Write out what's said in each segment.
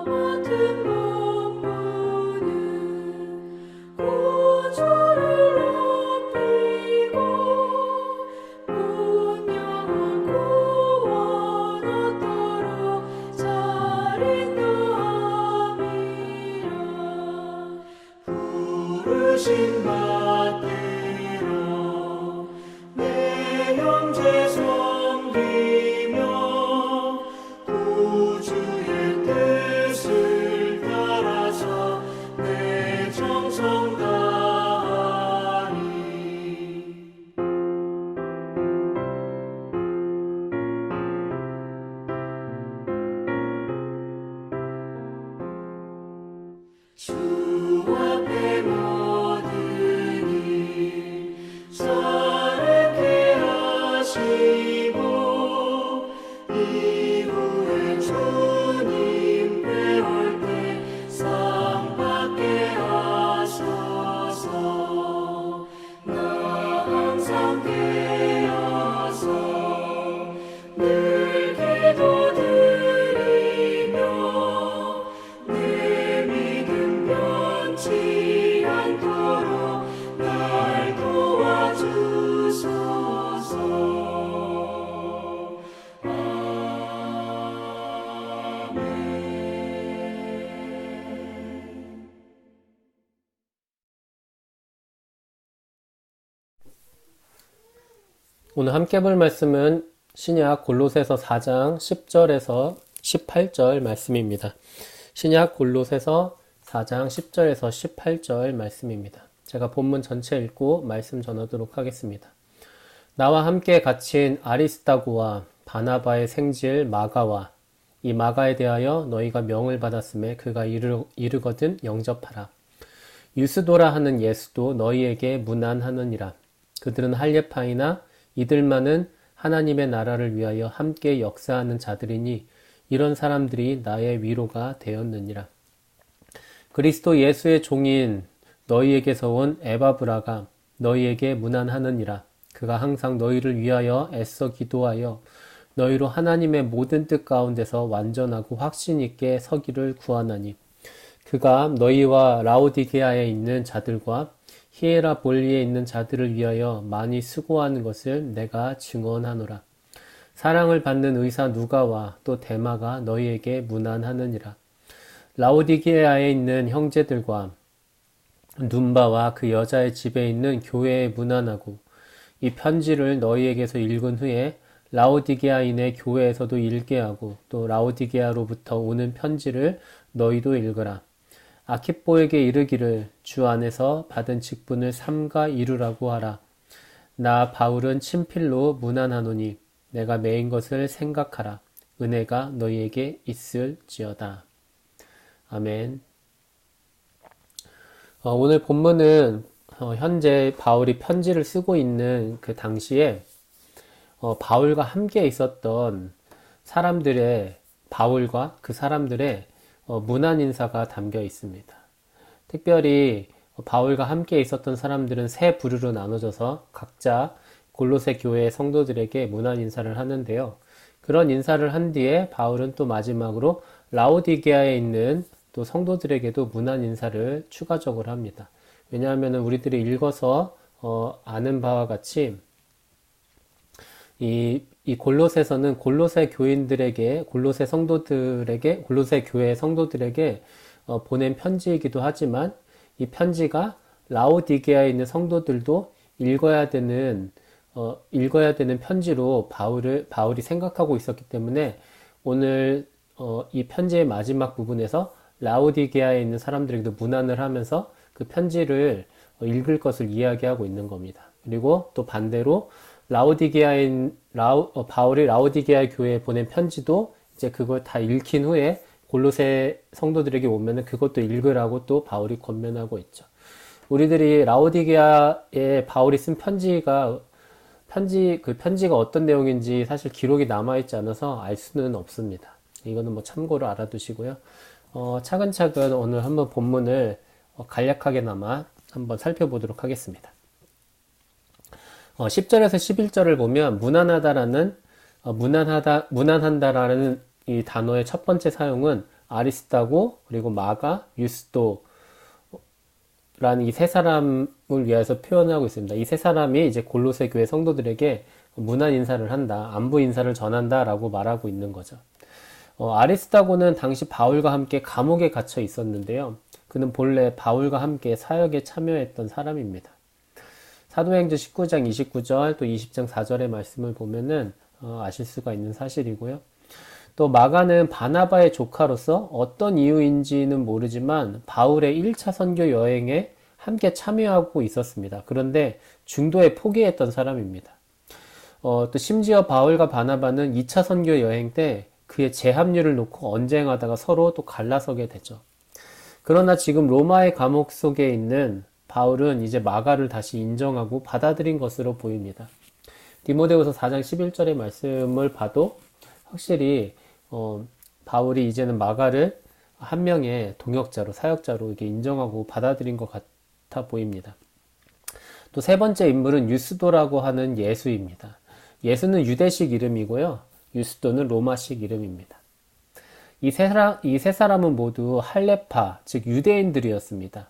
맡은 법문은 구주를 높이고 분명한 구원 얻도록 자린다함이라. 부르심 받들어 내 형제 섬기며 구주의 뜻을 따라서 내 정성 다하리. 주 앞에 모든 일 선하게 하시고 이후에 주님 뵈올 때 상 받게 하소서. 나 항상 깨어서 늘 기도드리며 내 믿음 변치 않도록 날 도와주소서. 오늘 함께 볼 말씀은 신약 골로새서 4장 10절에서 18절 말씀입니다. 신약 골로새서 4장 10절에서 18절 말씀입니다. 제가 본문 전체 읽고 말씀 전하도록 하겠습니다. 나와 함께 갇힌 아리스다고와 바나바의 생질 마가와 이 마가에 대하여 너희가 명을 받았음에 그가 이르거든 영접하라. 유스도라 하는 예수도 너희에게 문안하느니라. 그들은 할례파이나 이들만은 하나님의 나라를 위하여 함께 역사하는 자들이니 이런 사람들이 나의 위로가 되었느니라. 그리스도 예수의 종인 너희에게서 온 에바브라가 너희에게 문안하느니라. 그가 항상 너희를 위하여 애써 기도하여 너희로 하나님의 모든 뜻 가운데서 완전하고 확신 있게 서기를 구하나니 그가 너희와 라오디게아에 있는 자들과 히에라볼리에 있는 자들을 위하여 많이 수고하는 것을 내가 증언하노라. 사랑을 받는 의사 누가와 또 데마가 너희에게 문안하느니라. 라오디게아에 있는 형제들과 눈바와 그 여자의 집에 있는 교회에 문안하고 이 편지를 너희에게서 읽은 후에 라오디게아인의 교회에서도 읽게 하고 또 라오디게아로부터 오는 편지를 너희도 읽으라. 아키뽀에게 이르기를 주 안에서 받은 직분을 삼가 이루라고 하라. 나 바울은 친필로 문안하노니 내가 매인 것을 생각하라. 은혜가 너희에게 있을지어다. 아멘. 오늘 본문은 현재 바울이 편지를 쓰고 있는 그 당시에 바울과 함께 있었던 사람들의 바울과 그 사람들의 문안 인사가 담겨 있습니다. 특별히 바울과 함께 있었던 사람들은 세 부류로 나눠져서 각자 골로새 교회의 성도들에게 문안 인사를 하는데요. 그런 인사를 한 뒤에 바울은 또 마지막으로 라오디게아에 있는 또 성도들에게도 문안 인사를 추가적으로 합니다. 왜냐하면 우리들이 읽어서 아는 바와 같이 이 골로새서는 골로새 교인들에게, 골로새 성도들에게, 골로새 교회 성도들에게 보낸 편지이기도 하지만 이 편지가 라오디게아에 있는 성도들도 읽어야 되는 편지로 바울이 생각하고 있었기 때문에 오늘 이 편지의 마지막 부분에서 라오디게아에 있는 사람들에게도 문안을 하면서 그 편지를 읽을 것을 이야기하고 있는 겁니다. 그리고 또 반대로 바울이 라오디게아 교회에 보낸 편지도 이제 그걸 다 읽힌 후에 골로새 성도들에게 오면은 그것도 읽으라고 또 바울이 권면하고 있죠. 우리들이 라오디게아에 바울이 쓴 편지가 어떤 내용인지 사실 기록이 남아있지 않아서 알 수는 없습니다. 이거는 뭐 참고로 알아두시고요. 차근차근 오늘 한번 본문을 간략하게나마 한번 살펴보도록 하겠습니다. 10절에서 11절을 보면 문안한다라는 이 단어의 첫 번째 사용은 아리스타고 그리고 마가, 유스도라는 이 세 사람을 위해서 표현하고 있습니다. 이 세 사람이 이제 골로새 교회 성도들에게 문안 인사를 한다, 안부 인사를 전한다라고 말하고 있는 거죠. 아리스타고는 당시 바울과 함께 감옥에 갇혀 있었는데요. 그는 본래 바울과 함께 사역에 참여했던 사람입니다. 사도행전 19장 29절 또 20장 4절의 말씀을 보면은 아실 수가 있는 사실이고요. 또 마가는 바나바의 조카로서 어떤 이유인지는 모르지만 바울의 1차 선교 여행에 함께 참여하고 있었습니다. 그런데 중도에 포기했던 사람입니다. 또 심지어 바울과 바나바는 2차 선교 여행 때 그의 재합류를 놓고 언쟁하다가 서로 또 갈라서게 되죠. 그러나 지금 로마의 감옥 속에 있는 바울은 이제 마가를 다시 인정하고 받아들인 것으로 보입니다. 디모데후서 4장 11절의 말씀을 봐도 확실히 바울이 이제는 마가를 한 명의 동역자로 사역자로 이렇게 인정하고 받아들인 것 같아 보입니다. 또 세 번째 인물은 유스도라고 하는 예수입니다. 예수는 유대식 이름이고요. 유스도는 로마식 이름입니다. 이 세 사람은 모두 할레파, 즉 유대인들이었습니다.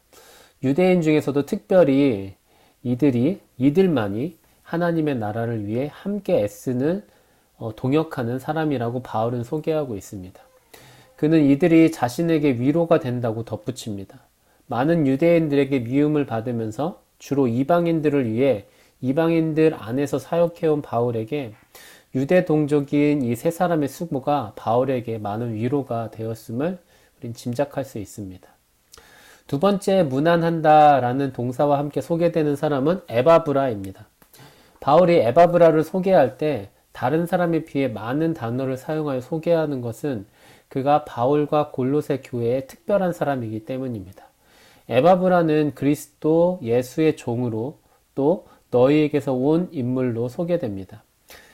유대인 중에서도 특별히 이들만이 하나님의 나라를 위해 함께 애쓰는 동역하는 사람이라고 바울은 소개하고 있습니다. 그는 이들이 자신에게 위로가 된다고 덧붙입니다. 많은 유대인들에게 미움을 받으면서 주로 이방인들을 위해 이방인들 안에서 사역해온 바울에게 유대 동족인 이 세 사람의 수고가 바울에게 많은 위로가 되었음을 우린 짐작할 수 있습니다. 두 번째 문안한다라는 동사와 함께 소개되는 사람은 에바브라입니다. 바울이 에바브라를 소개할 때 다른 사람에 비해 많은 단어를 사용하여 소개하는 것은 그가 바울과 골로새 교회의 특별한 사람이기 때문입니다. 에바브라는 그리스도 예수의 종으로 또 너희에게서 온 인물로 소개됩니다.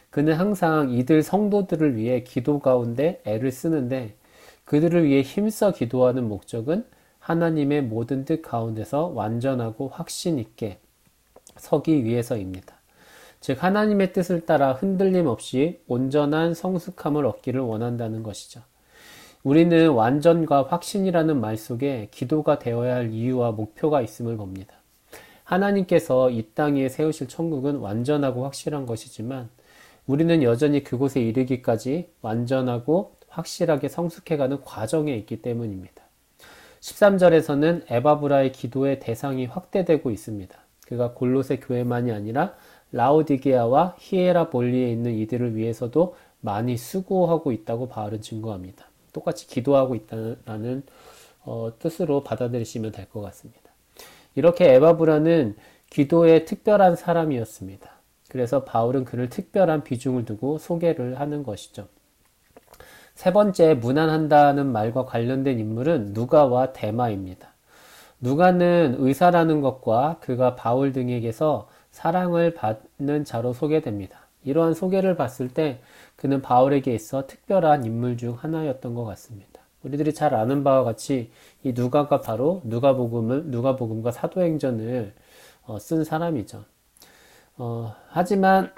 그는 항상 이들 성도들을 위해 기도 가운데 애를 쓰는데 그들을 위해 힘써 기도하는 목적은 하나님의 모든 뜻 가운데서 완전하고 확신 있게 서기 위해서입니다. 즉 하나님의 뜻을 따라 흔들림 없이 온전한 성숙함을 얻기를 원한다는 것이죠. 우리는 완전과 확신이라는 말 속에 기도가 되어야 할 이유와 목표가 있음을 봅니다. 하나님께서 이 땅 위에 세우실 천국은 완전하고 확실한 것이지만 우리는 여전히 그곳에 이르기까지 완전하고 확실하게 성숙해가는 과정에 있기 때문입니다. 13절에서는 에바브라의 기도의 대상이 확대되고 있습니다. 그가 골로새 교회만이 아니라 라오디게아와 히에라볼리에 있는 이들을 위해서도 많이 수고하고 있다고 바울은 증거합니다. 똑같이 기도하고 있다는 뜻으로 받아들이시면 될 것 같습니다. 이렇게 에바브라는 기도의 특별한 사람이었습니다. 그래서 바울은 그를 특별한 비중을 두고 소개를 하는 것이죠. 세 번째, 문안한다는 말과 관련된 인물은 누가와 데마입니다. 누가는 의사라는 것과 그가 바울 등에게서 사랑을 받는 자로 소개됩니다. 이러한 소개를 봤을 때 그는 바울에게 있어 특별한 인물 중 하나였던 것 같습니다. 우리들이 잘 아는 바와 같이 이 누가가 바로 누가복음과 사도행전을 쓴 사람이죠. 하지만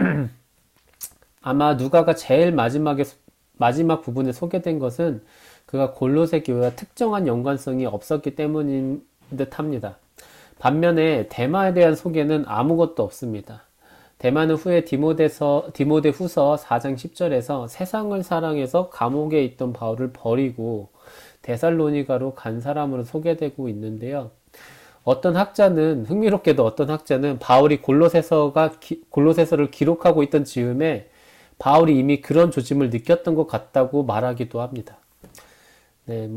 아마 누가가 제일 마지막 부분에 소개된 것은 그가 골로새 교회와 특정한 연관성이 없었기 때문인 듯 합니다. 반면에 데마에 대한 소개는 아무것도 없습니다. 데마는 후에 디모데후서 4장 10절에서 세상을 사랑해서 감옥에 있던 바울을 버리고 데살로니가로 간 사람으로 소개되고 있는데요. 흥미롭게도 어떤 학자는 바울이 골로새서를 기록하고 있던 즈음에 바울이 이미 그런 조짐을 느꼈던 것 같다고 말하기도 합니다. 네,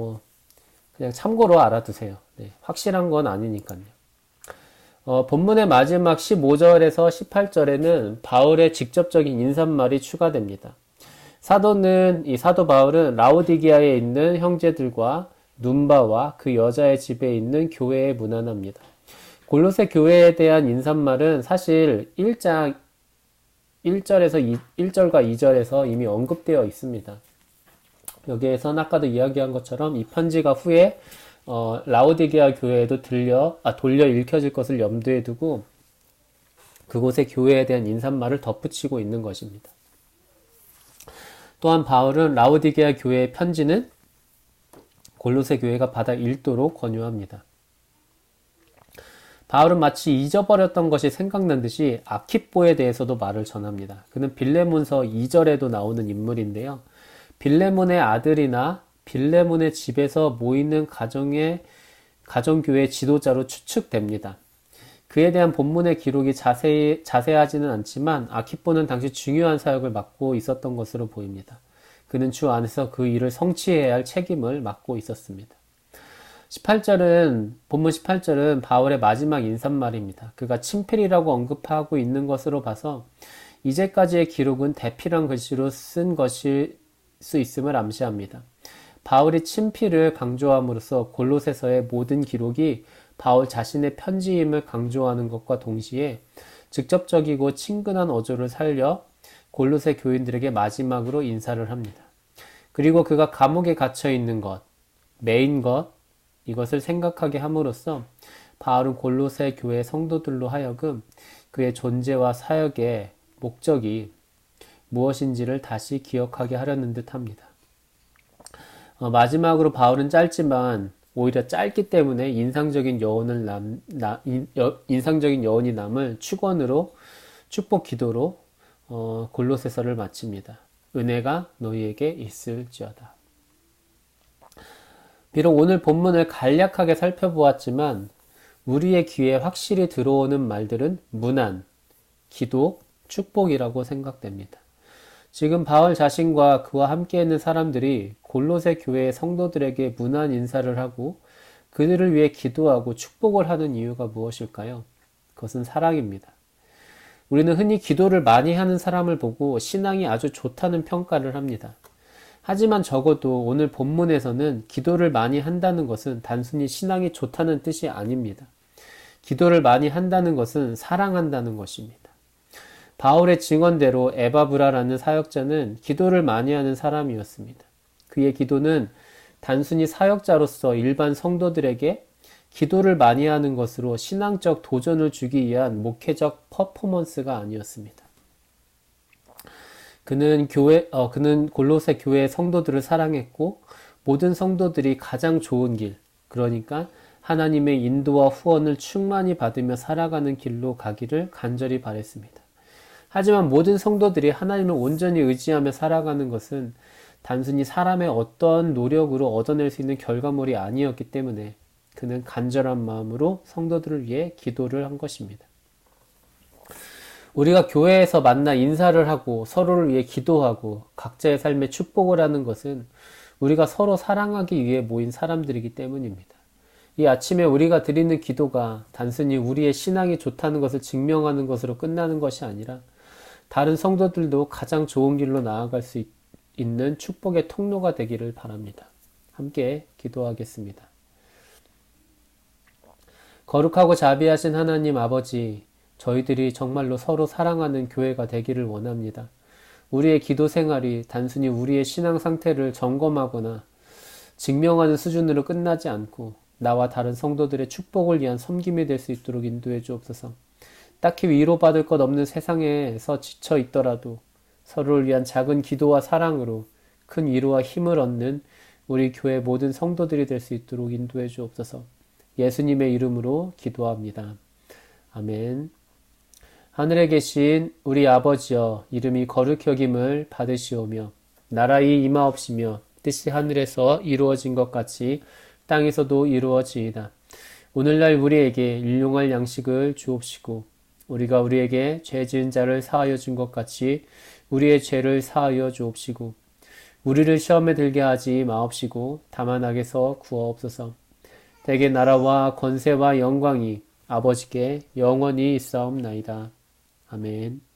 그냥 참고로 알아두세요. 네, 확실한 건 아니니까요. 본문의 마지막 15절에서 18절에는 바울의 직접적인 인사말이 추가됩니다. 사도 바울은 라오디게아에 있는 형제들과 눈바와 그 여자의 집에 있는 교회에 문안합니다. 골로새 교회에 대한 인사말은 사실 1장 1절과 2절에서 이미 언급되어 있습니다. 여기에선 아까도 이야기한 것처럼 이 편지가 후에 라오디게아 교회에도 돌려 읽혀질 것을 염두에 두고 그곳의 교회에 대한 인사말을 덧붙이고 있는 것입니다. 또한 바울은 라오디게아 교회의 편지는 골로새 교회가 받아 읽도록 권유합니다. 바울은 마치 잊어버렸던 것이 생각난 듯이 아키뽀에 대해서도 말을 전합니다. 그는 빌레몬서 2절에도 나오는 인물인데요. 빌레몬의 아들이나 빌레몬의 집에서 모이는 가정교회 지도자로 추측됩니다. 그에 대한 본문의 기록이 자세하지는 않지만 아키뽀는 당시 중요한 사역을 맡고 있었던 것으로 보입니다. 그는 주 안에서 그 일을 성취해야 할 책임을 맡고 있었습니다. 본문 18절은 바울의 마지막 인사말입니다. 그가 친필이라고 언급하고 있는 것으로 봐서 이제까지의 기록은 대필한 글씨로 쓴 것일 수 있음을 암시합니다. 바울이 친필을 강조함으로써 골로새서의 모든 기록이 바울 자신의 편지임을 강조하는 것과 동시에 직접적이고 친근한 어조를 살려 골로새 교인들에게 마지막으로 인사를 합니다. 그리고 그가 감옥에 갇혀 있는 것, 매인 것, 이것을 생각하게 함으로써 바울은 골로새 교회 성도들로 하여금 그의 존재와 사역의 목적이 무엇인지를 다시 기억하게 하려는 듯 합니다. 마지막으로 바울은 짧지만 오히려 짧기 때문에 인상적인 여운이 남을 축복 기도로 골로새서를 마칩니다. 은혜가 너희에게 있을지어다. 비록 오늘 본문을 간략하게 살펴보았지만 우리의 귀에 확실히 들어오는 말들은 문안, 기도, 축복이라고 생각됩니다. 지금 바울 자신과 그와 함께 있는 사람들이 골로새 교회의 성도들에게 문안 인사를 하고 그들을 위해 기도하고 축복을 하는 이유가 무엇일까요? 그것은 사랑입니다. 우리는 흔히 기도를 많이 하는 사람을 보고 신앙이 아주 좋다는 평가를 합니다. 하지만 적어도 오늘 본문에서는 기도를 많이 한다는 것은 단순히 신앙이 좋다는 뜻이 아닙니다. 기도를 많이 한다는 것은 사랑한다는 것입니다. 바울의 증언대로 에바브라라는 사역자는 기도를 많이 하는 사람이었습니다. 그의 기도는 단순히 사역자로서 일반 성도들에게 기도를 많이 하는 것으로 신앙적 도전을 주기 위한 목회적 퍼포먼스가 아니었습니다. 그는 골로새 교회의 성도들을 사랑했고 모든 성도들이 가장 좋은 길, 그러니까 하나님의 인도와 후원을 충만히 받으며 살아가는 길로 가기를 간절히 바랬습니다. 하지만 모든 성도들이 하나님을 온전히 의지하며 살아가는 것은 단순히 사람의 어떤 노력으로 얻어낼 수 있는 결과물이 아니었기 때문에 그는 간절한 마음으로 성도들을 위해 기도를 한 것입니다. 우리가 교회에서 만나 인사를 하고 서로를 위해 기도하고 각자의 삶에 축복을 하는 것은 우리가 서로 사랑하기 위해 모인 사람들이기 때문입니다. 이 아침에 우리가 드리는 기도가 단순히 우리의 신앙이 좋다는 것을 증명하는 것으로 끝나는 것이 아니라 다른 성도들도 가장 좋은 길로 나아갈 수 있는 축복의 통로가 되기를 바랍니다. 함께 기도하겠습니다. 거룩하고 자비하신 하나님 아버지, 저희들이 정말로 서로 사랑하는 교회가 되기를 원합니다. 우리의 기도 생활이 단순히 우리의 신앙 상태를 점검하거나 증명하는 수준으로 끝나지 않고 나와 다른 성도들의 축복을 위한 섬김이 될 수 있도록 인도해 주옵소서. 딱히 위로받을 것 없는 세상에서 지쳐 있더라도 서로를 위한 작은 기도와 사랑으로 큰 위로와 힘을 얻는 우리 교회 모든 성도들이 될 수 있도록 인도해 주옵소서. 예수님의 이름으로 기도합니다. 아멘. 하늘에 계신 우리 아버지여, 이름이 거룩히 여김을 받으시오며 나라의 임하옵시며 뜻이 하늘에서 이루어진 것 같이 땅에서도 이루어지이다. 오늘날 우리에게 일용할 양식을 주옵시고 우리가 우리에게 죄 지은 자를 사하여 준 것 같이 우리의 죄를 사하여 주옵시고 우리를 시험에 들게 하지 마옵시고 다만 악에서 구하옵소서. 대개 나라와 권세와 영광이 아버지께 영원히 있사옵나이다. 아멘.